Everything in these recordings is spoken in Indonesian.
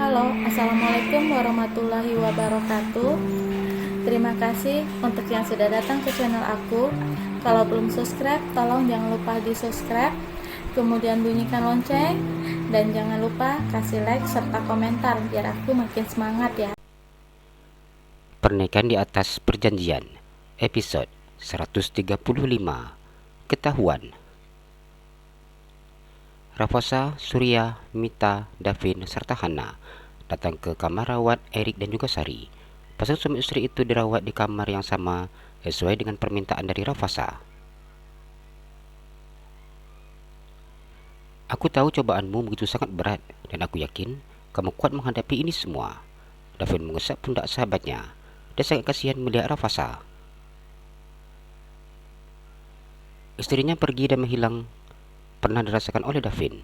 Halo, Assalamualaikum warahmatullahi wabarakatuh. Terima kasih untuk yang sudah datang ke channel aku. Kalau belum subscribe, tolong jangan lupa di subscribe, kemudian bunyikan lonceng, dan jangan lupa kasih like serta komentar biar aku makin semangat ya. Pernikahan di atas perjanjian, episode 135, Ketahuan. Raffasa, Surya, Mita, Davin, serta Hana datang ke kamar rawat Erik dan juga Sari. Pasang suami istri itu dirawat di kamar yang sama sesuai dengan permintaan dari Raffasa. Aku tahu cobaanmu begitu sangat berat dan aku yakin kamu kuat menghadapi ini semua. Davin mengusap pundak sahabatnya. Dia sangat kasihan melihat Raffasa. Istrinya pergi dan menghilang pernah dirasakan oleh Davin.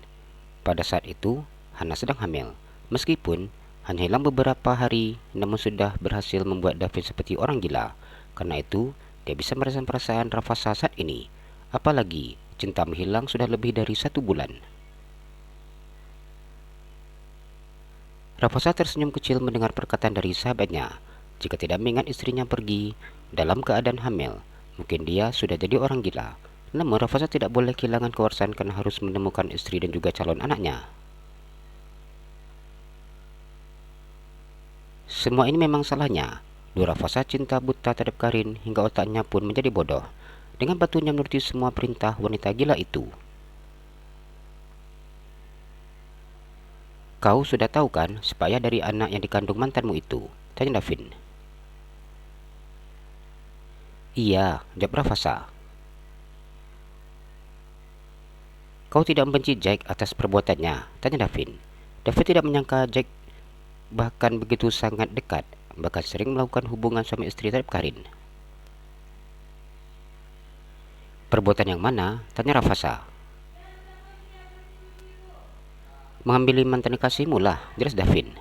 Pada saat itu, Hana sedang hamil. Meskipun hanya hilang beberapa hari, namun sudah berhasil membuat Davin seperti orang gila. Karena itu, dia bisa merasakan perasaan Raffasa saat ini. Apalagi, cinta menghilang sudah lebih dari 1 bulan. Raffasa tersenyum kecil mendengar perkataan dari sahabatnya. Jika tidak mengingat istrinya pergi dalam keadaan hamil, mungkin dia sudah jadi orang gila. Namun Raffasa tidak boleh kehilangan kewarasan karena harus menemukan istri dan juga calon anaknya. Semua ini memang salahnya. Dua Raffasa cinta buta terhadap Karin hingga otaknya pun menjadi bodoh. Dengan batunya menuruti semua perintah wanita gila itu. Kau sudah tahu kan supaya dari anak yang dikandung mantanmu itu? Tanya Davin. Iya, jawab Raffasa. Kau tidak membenci Jack atas perbuatannya? Tanya Davin. Davin tidak menyangka Jack bahkan begitu sangat dekat, bahkan sering melakukan hubungan suami istri terhadap Karin. Perbuatan yang mana? Tanya Raffasa. Mengambil mantan kasihmu lah, jelas Davin.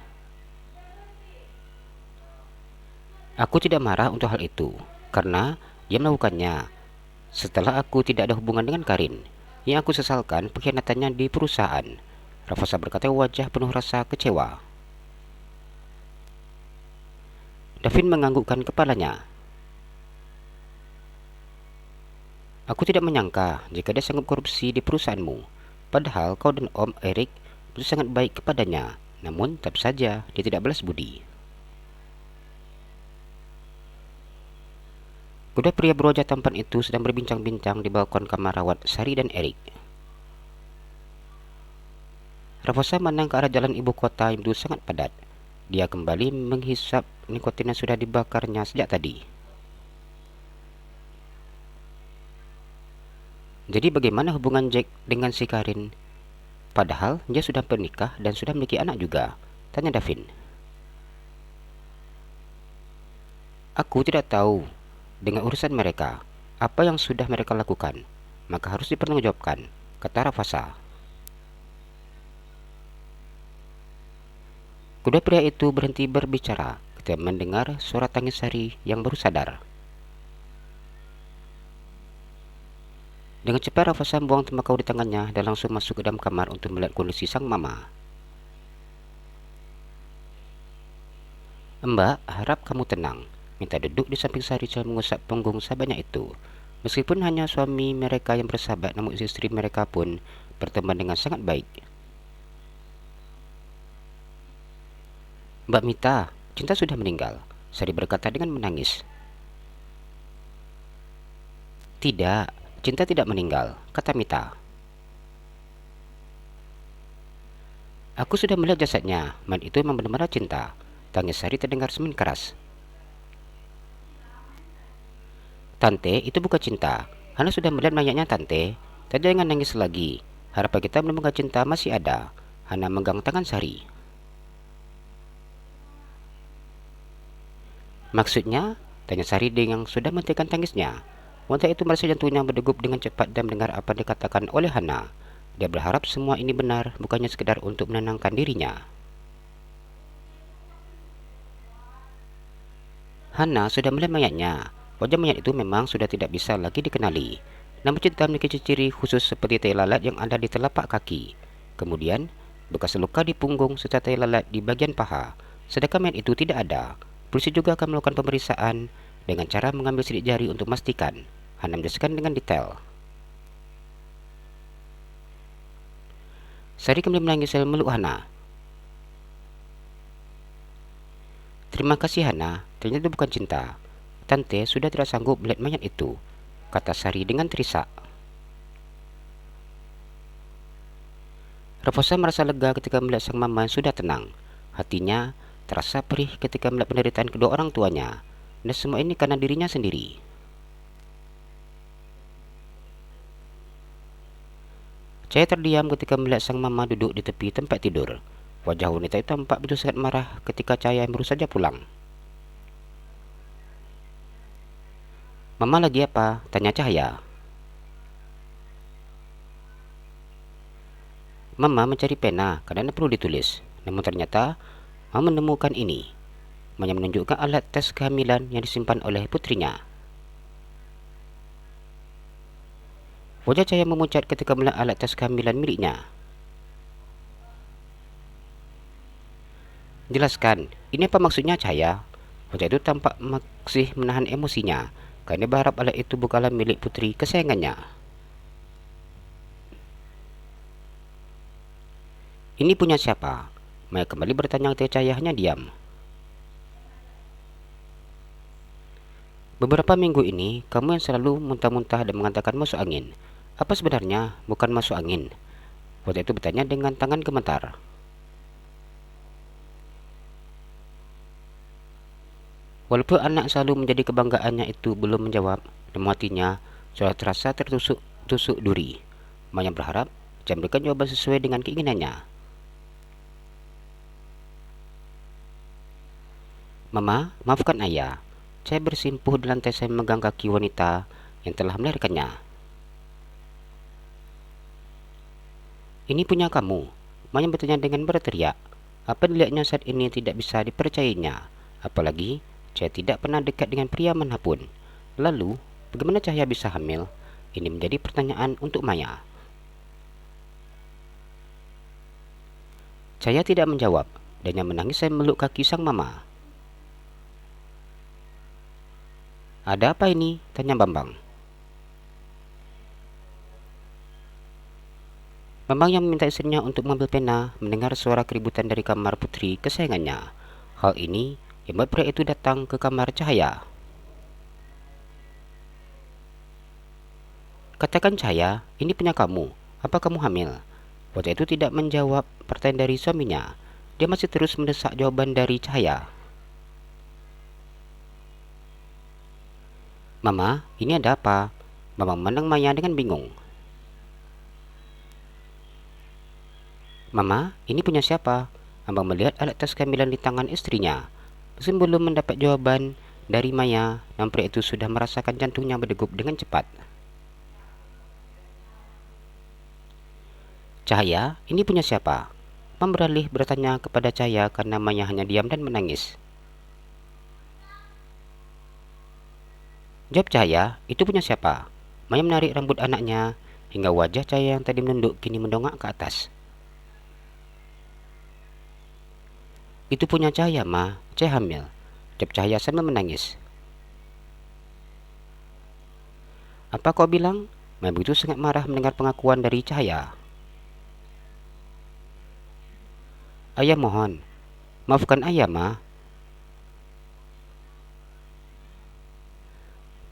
Aku tidak marah untuk hal itu, karena dia melakukannya setelah aku tidak ada hubungan dengan Karin. Yang aku sesalkan pengkhianatannya di perusahaan. Raffasa berkata wajah penuh rasa kecewa. Davin menganggukkan kepalanya. Aku tidak menyangka jika dia sanggup korupsi di perusahaanmu. Padahal kau dan Om Erik begitu sangat baik kepadanya. Namun tetap saja dia tidak balas budi. Kedua pria berwajah tampan itu sedang berbincang-bincang di balkon kamar rawat Sari dan Erik. Raffasa memandang ke arah jalan ibu kota yang begitu sangat padat. Dia kembali menghisap nikotin yang sudah dibakarnya sejak tadi. Jadi bagaimana hubungan Jack dengan si Karin? Padahal dia sudah bernikah dan sudah memiliki anak juga, tanya Davin. Aku tidak tahu dengan urusan mereka. Apa yang sudah mereka lakukan, maka harus dipertanggungjawabkan, kata Raffasa. Kedua pria itu berhenti berbicara ketika mendengar suara tangis Sari yang baru sadar. Dengan cepat Raffasa membuang tembakau di tangannya dan langsung masuk ke dalam kamar untuk melihat kondisi sang mama. Mbak, harap kamu tenang. Minta duduk di samping Sari sambil mengusap punggung sahabatnya itu. Meskipun hanya suami mereka yang bersahabat, namun istri mereka pun berteman dengan sangat baik. Mbak Mita, Cinta sudah meninggal, Sari berkata dengan menangis. Tidak, Cinta tidak meninggal, kata Mita. Aku sudah melihat jasadnya, itu memang benar-benar Cinta. Tangis Sari terdengar semakin keras. Tante, itu bukan Cinta. Hana sudah melihat mayatnya Tante. Tante jangan nangis lagi. Harapan kita menemukan Cinta masih ada. Hana menggang tangan Sari. Maksudnya? Tanya Sari dengan sudah menghentikan tangisnya. Wanita itu merasa jantungnya berdegup dengan cepat dan mendengar apa yang dikatakan oleh Hana. Dia berharap semua ini benar, bukannya sekedar untuk menenangkan dirinya. Hana sudah melihat mayatnya. Wajah mayat itu memang sudah tidak bisa lagi dikenali. Namun Cinta memiliki ciri khusus seperti tai lalat yang ada di telapak kaki. Kemudian, bekas luka di punggung serta tai lalat di bagian paha. Sedangkan mayat itu tidak ada. Polisi juga akan melakukan pemeriksaan dengan cara mengambil sidik jari untuk memastikan. Hana menjelaskan dengan detail. Sari kembali menangis sambil meluk Hana. Terima kasih Hana, ternyata itu bukan cinta. Tante sudah tidak sanggup melihat mayat itu, kata Sari dengan terisak. Raposa merasa lega ketika melihat sang mama sudah tenang. Hatinya terasa perih ketika melihat penderitaan kedua orang tuanya. Dan semua ini karena dirinya sendiri. Saya terdiam ketika melihat sang mama duduk di tepi tempat tidur. Wajah wanita itu tampak begitu sangat marah ketika Cahaya baru saja pulang. Mama lagi apa? Tanya Cahaya. Mama mencari pena karena perlu ditulis. Namun ternyata Mama menemukan ini. Maya menunjukkan alat tes kehamilan yang disimpan oleh putrinya. Wajah Cahaya memucat ketika melihat alat tes kehamilan miliknya. Jelaskan, ini apa maksudnya Cahaya? Wajah itu tampak masih menahan emosinya, karena berharap alat itu bukanlah milik putri kesayangannya. Ini punya siapa? Maya kembali bertanya ketika Cahaya hanya diam. Beberapa minggu ini, kamu yang selalu muntah-muntah dan mengatakan masuk angin. Apa sebenarnya bukan masuk angin? Wajah itu bertanya dengan tangan gemetar. Walaupun anak selalu menjadi kebanggaannya itu belum menjawab, namun hatinya sudah terasa tertusuk duri. Maya berharap Cahaya memberikan jawaban sesuai dengan keinginannya. Mama, maafkan ayah. Saya bersimpuh di lantai saya memegang kaki wanita yang telah melahirkannya. Ini punya kamu. Maya bertanya dengan berteriak. Apa dilihatnya saat ini tidak bisa dipercayainya. Apalagi Cahaya tidak pernah dekat dengan pria manapun. Lalu, bagaimana Cahaya bisa hamil? Ini menjadi pertanyaan untuk Maya. Cahaya tidak menjawab, dan yang menangis saya meluk kaki sang mama. Ada apa ini? Tanya Bambang. Bambang yang meminta istrinya untuk mengambil pena mendengar suara keributan dari kamar putri kesayangannya. Hal ini yang membuat pria itu datang ke kamar Cahaya. Katakan Cahaya, ini punya kamu. Apa kamu hamil? Wajah itu tidak menjawab pertanyaan dari suaminya. Dia masih terus mendesak jawaban dari Cahaya. Mama, ini ada apa? Bambang memandang Maya dengan bingung. Mama, ini punya siapa? Bambang melihat alat tes kehamilan di tangan istrinya. Meski belum mendapat jawaban dari Maya, namun pria itu sudah merasakan jantungnya berdegup dengan cepat. Cahaya, ini punya siapa? Bambang beralih bertanya kepada Cahaya karena Maya hanya diam dan menangis. Jawab Cahaya, itu punya siapa? Maya menarik rambut anaknya hingga wajah Cahaya yang tadi menunduk kini mendongak ke atas. Itu punya Cahaya, Ma. Cahaya hamil. Jawab Cahaya sambil menangis. Apa kau bilang? Maya begitu sangat marah mendengar pengakuan dari Cahaya. Ayah mohon, maafkan ayah, Ma.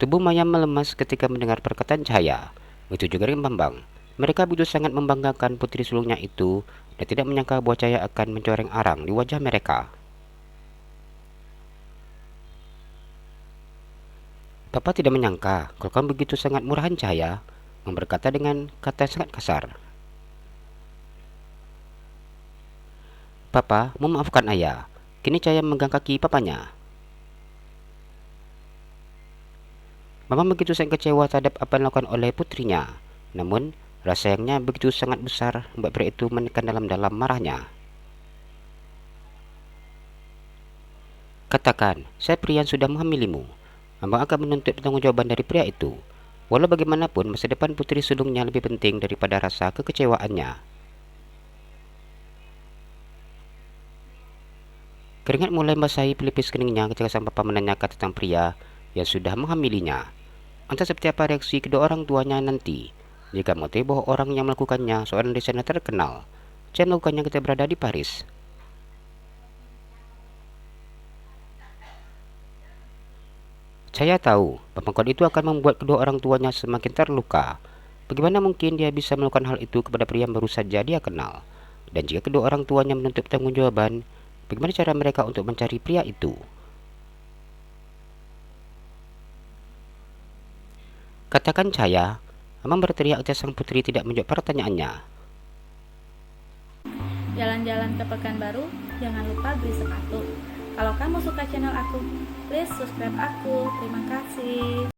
Tubuh Maya melemas ketika mendengar perkataan Cahaya. Begitu juga dengan Bambang. Mereka begitu sangat membanggakan putri sulungnya itu dan tidak menyangka bahwa Cahaya akan mencoreng arang di wajah mereka. Papa tidak menyangka kalau kamu begitu sangat murahan Cahaya, berkata dengan kata yang sangat kasar. Papa, memaafkan ayah. Kini Cahaya memegang kaki papanya. Mama begitu sangat kecewa terhadap apa yang dilakukan oleh putrinya. Namun, rasa sayangnya begitu sangat besar membuat pria itu menekan dalam-dalam marahnya. Katakan, saya pria yang sudah menghamilimu. Mama akan menuntut pertanggungjawaban dari pria itu. Walau bagaimanapun, masa depan putri sulungnya lebih penting daripada rasa kekecewaannya. Keringat mulai membasahi pelipis keningnya ketika sang papa menanyakan tentang pria yang sudah menghamilinya. Entah seperti apa reaksi kedua orang tuanya nanti jika mengetahui bahwa orang yang melakukannya seorang desainer terkenal. Saya melakukannya ketika berada di Paris. Saya tahu perempuan itu akan membuat kedua orang tuanya semakin terluka. Bagaimana mungkin dia bisa melakukan hal itu kepada pria yang baru saja dia kenal? Dan jika kedua orang tuanya menuntut pertanggungjawaban, bagaimana cara mereka untuk mencari pria itu? Katakan saya, Amang berteriak ketika sang putri tidak menjawab pertanyaannya. Jalan-jalan ke Pekanbaru, jangan lupa beli sepatu. Kalau kamu suka channel aku, please subscribe aku. Terima kasih.